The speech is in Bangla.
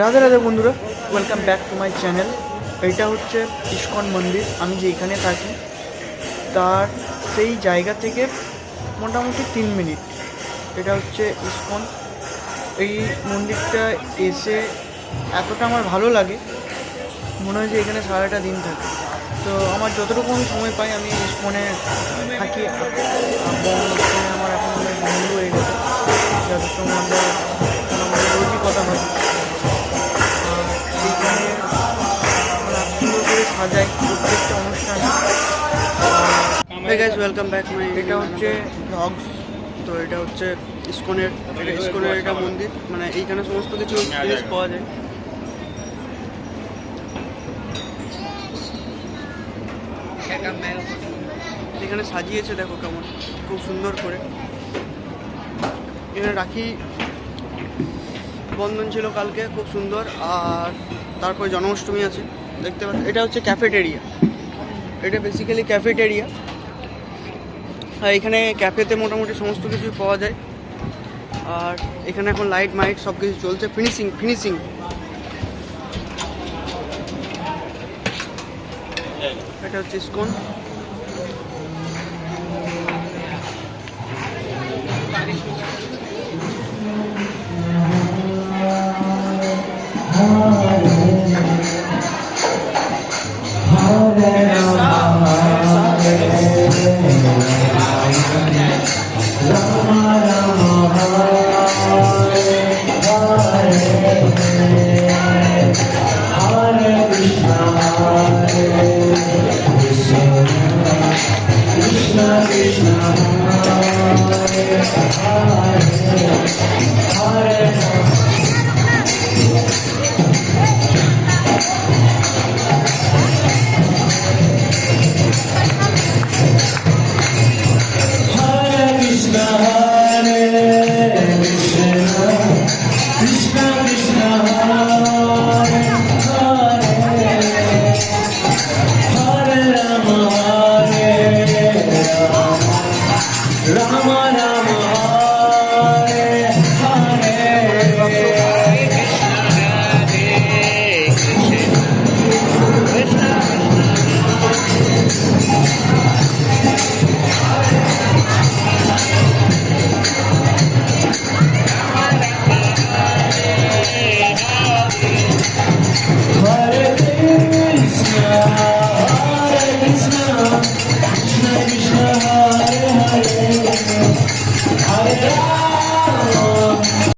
রাধে রাধে বন্ধুরা, welcome back to my channel. এটা হচ্ছে ইস্কন মন্দির। আমি যেখানে থাকি তার সেই জায়গা থেকে মোটামুটি 3 মিনিট। এটা হচ্ছে ইস্কন। এই মন্দিরটা এসে এতটা আমার ভালো লাগে, মনে হয় যে এখানে সারাটা দিন থাকে। তো আমার যতটুকু আমি সময় পাই আমি ইস্কনে থাকি, এবং ইস্কনে আমার এখন অনেক বন্ধু হয়ে গেছে, যাদের সঙ্গে আমাদের রোজই কথা হয়। সেইখানে সুন্দর করে সাজাই প্রত্যেকটা অনুষ্ঠানে। ওয়েলকাম ব্যাক মাই, এটা হচ্ছে ভ্লগস। তো এটা হচ্ছে ইস্কনের এটা মন্দির, মানে এইখানে সমস্ত কিছু জিনিস পাওয়া যায়। এখানে সাজিয়েছে, দেখো কেমন খুব সুন্দর করে। এখানে রাখি বন্ধন ছিল কালকে, খুব সুন্দর। আর তারপরে জন্মাষ্টমী আছে, দেখতে পাচ্ছি। এটা হচ্ছে ক্যাফেটেরিয়া, এটা বেসিক্যালি ক্যাফেটেরিয়া। আর এখানে ক্যাফেতে মোটামুটি সমস্ত কিছুই পাওয়া যায়। আর এখানে এখন লাইট মাইট সব কিছু চলছে, ফিনিশিং। এটা হচ্ছে ইস্কন।